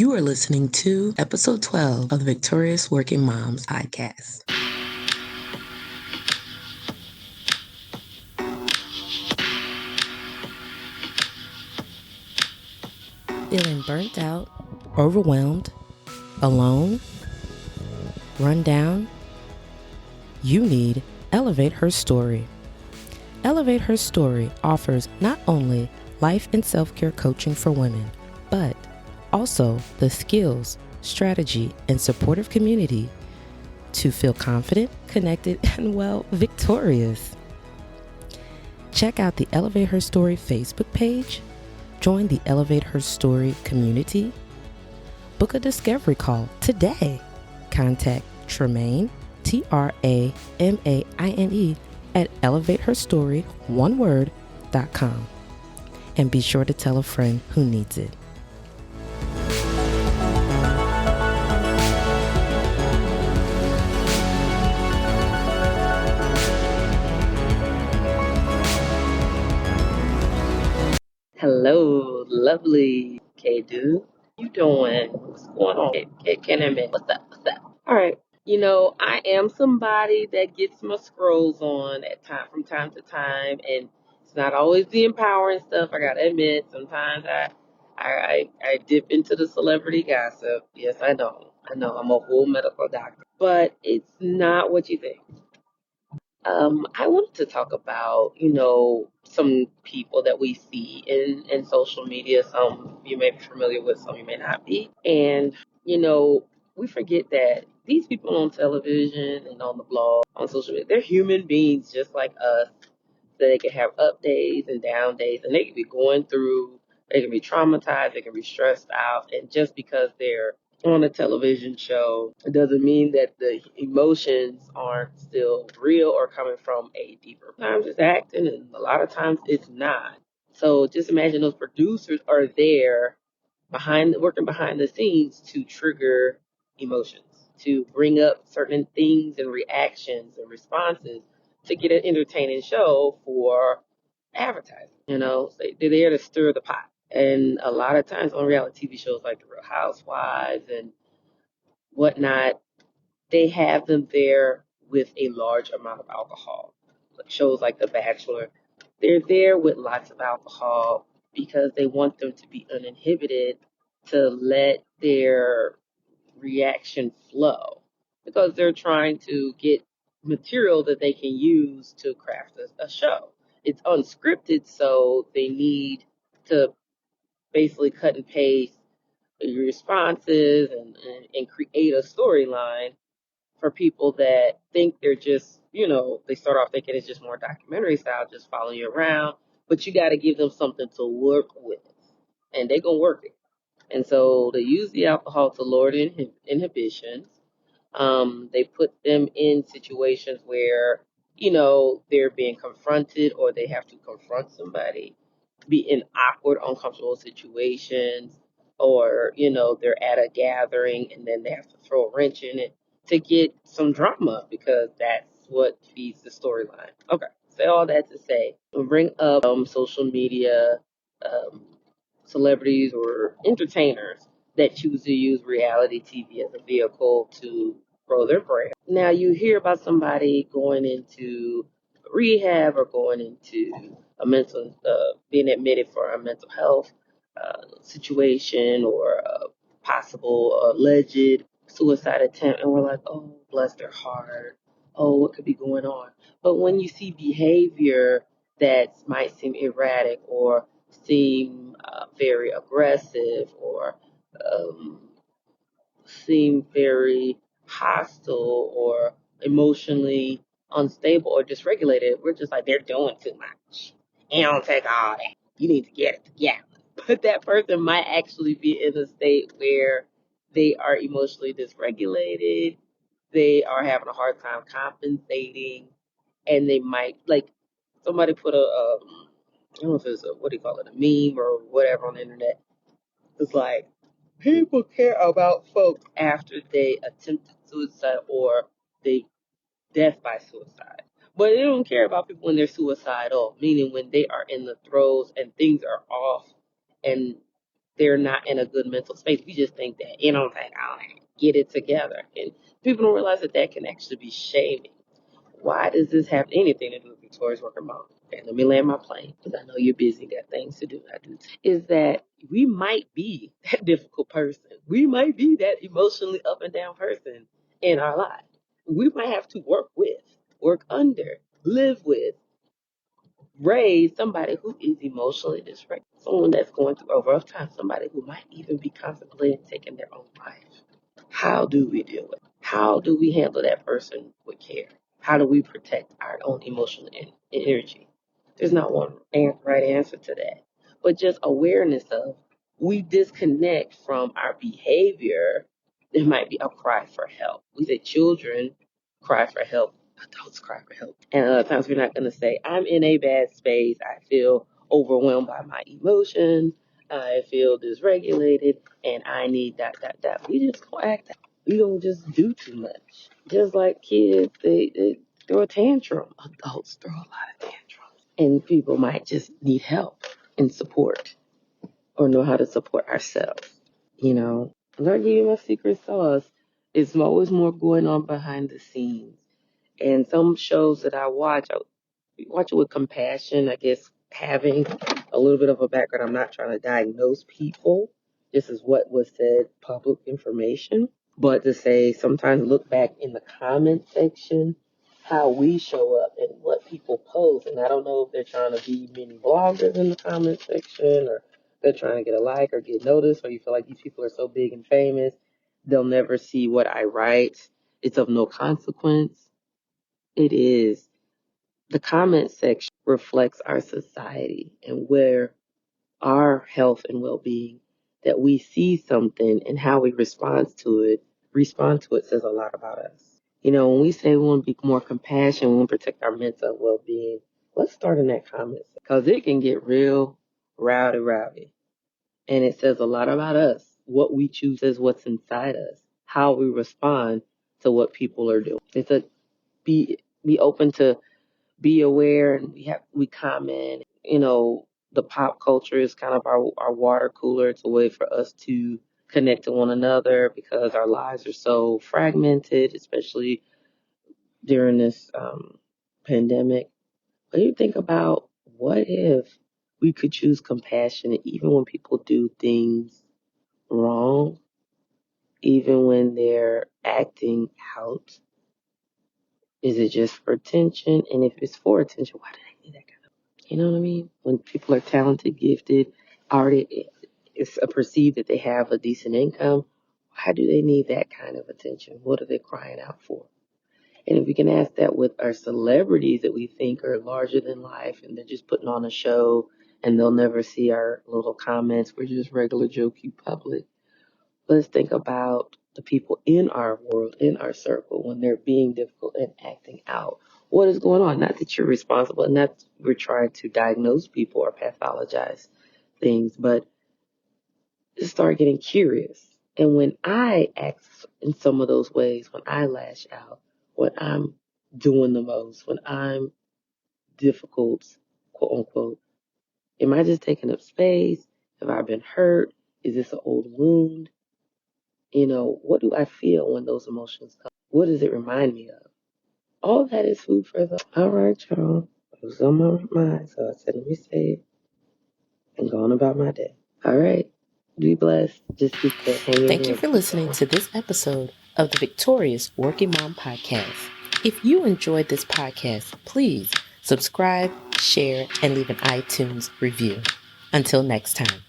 You are listening to episode 12 of the Victorious Working Moms podcast. Feeling burnt out, overwhelmed, alone, run down? You need Elevate Her Story. Elevate Her Story offers not only life and self-care coaching for women, but also the skills, strategy, and supportive community to feel confident, connected, and, well, victorious. Check out the Elevate Her Story Facebook page, join the Elevate Her Story community, book a discovery call today. Contact Tremaine, Tramaine, at elevateherstory.com. And be sure to tell a friend who needs it. Hello, lovely K-Dude. You doing? What's going on? Can admit. What's up? All right. I am somebody that gets my scrolls on from time to time, and it's not always the empowering stuff. I gotta admit, sometimes I dip into the celebrity gossip. Yes, I know. I'm a whole medical doctor, but it's not what you think. I wanted to talk about, some people that we see in social media. Some you may be familiar with, some you may not be. And, we forget that these people on television and on the blog, on social media, they're human beings just like us. So they can have up days and down days, and they can be going through, they can be traumatized, they can be stressed out. And just because they're on a television show, it doesn't mean that the emotions aren't still real or coming from a deeper. Sometimes it's acting, and a lot of times it's not. So just imagine those producers are there working behind the scenes to trigger emotions, to bring up certain things and reactions and responses to get an entertaining show for advertising. They're there to stir the pot. And a lot of times on reality TV shows like The Real Housewives and whatnot, they have them there with a large amount of alcohol. Like shows like The Bachelor, they're there with lots of alcohol because they want them to be uninhibited, to let their reaction flow, because they're trying to get material that they can use to craft a show. It's unscripted, so they need to basically cut and paste your responses and create a storyline for people that think they're just, they start off thinking it's just more documentary style, just following you around, but you got to give them something to work with, and they're going to work it. And so they use the alcohol to lower the inhibitions. They put them in situations where, they're being confronted or they have to confront somebody, be in awkward, uncomfortable situations, or, they're at a gathering and then they have to throw a wrench in it to get some drama because that's what feeds the storyline. Okay, say all that to say, we'll bring up social media, um, celebrities or entertainers that choose to use reality TV as a vehicle to grow their brand. Now, you hear about somebody going into rehab or going into being admitted for a mental health situation or a possible alleged suicide attempt, and we're like, oh, bless their heart. Oh, what could be going on? But when you see behavior that might seem erratic or seem very aggressive or um, seem very hostile or emotionally unstable or dysregulated, we're just like, they're doing too much. You don't take all that. You need to get it together. But that person might actually be in a state where they are emotionally dysregulated, they are having a hard time compensating, and they might, like, somebody put I don't know if it's what do you call it, a meme or whatever on the internet. It's like, people care about folks after they attempted suicide or they death by suicide. But they don't care about people when they're suicidal, meaning when they are in the throes and things are off and they're not in a good mental space. We just think that, like, oh, get it together. And people don't realize that that can actually be shaming. Why does this have anything to do with Victoria's working mom? Okay, let me land my plane because I know you're busy, got things to do. I do. Is that we might be that difficult person. We might be that emotionally up and down person in our life. We might have to work with, work under, live with, raise somebody who is emotionally dysregulated, someone that's going through a rough time, somebody who might even be contemplating taking their own life. How do we deal with it? How do we handle that person with care? How do we protect our own emotional energy? There's not one right answer to that, but just awareness of we disconnect from our behavior. There might be a cry for help. We say children cry for help, adults cry for help. And other times we're not going to say, I'm in a bad space. I feel overwhelmed by my emotions. I feel dysregulated and I need that. We just don't act out. We don't just do too much. Just like kids, they throw a tantrum. Adults throw a lot of tantrums. And people might just need help and support or know how to support ourselves. Lord, give you my secret sauce. It's always more going on behind the scenes. And some shows that I watch it with compassion, I guess, having a little bit of a background. I'm not trying to diagnose people. This is what was said, public information. But to say, sometimes look back in the comment section, how we show up and what people post. And I don't know if they're trying to be mini bloggers in the comment section or they're trying to get a like or get noticed, or you feel like these people are so big and famous, they'll never see what I write. It's of no consequence. It is. The comment section reflects our society and where our health and well-being, that we see something and how we respond to it says a lot about us. When we say we want to be more compassionate, we want to protect our mental well-being, let's start in that comment because it can get real rowdy. And it says a lot about us. What we choose is what's inside us, how we respond to what people are doing. It's a be open to be aware, and we comment. The pop culture is kind of our water cooler. It's a way for us to connect to one another because our lives are so fragmented, especially during this pandemic. But you think about, what if we could choose compassion even when people do things wrong, even when they're acting out? Is it just for attention? And if it's for attention, why do they need that kind of? You know what I mean? When people are talented, gifted, already it's perceived that they have a decent income, why do they need that kind of attention? What are they crying out for? And if we can ask that with our celebrities that we think are larger than life and they're just putting on a show and they'll never see our little comments, we're just regular jokey public. Let's think about the people in our world, in our circle, when they're being difficult and acting out. What is going on? Not that you're responsible, and not we're trying to diagnose people or pathologize things, but just start getting curious. And when I act in some of those ways, when I lash out, when I'm doing the most, when I'm difficult, quote unquote, am I just taking up space? Have I been hurt? Is this an old wound? What do I feel when those emotions come? What does it remind me of? All that is food for thought. All right, y'all. It was on my mind, so I said, let me say it and go on about my day. All right. Be blessed. Just keep hanging Thank in you there. for listening to this episode of the Victorious Working Mom Podcast. If you enjoyed this podcast, please subscribe, share, and leave an iTunes review. Until next time.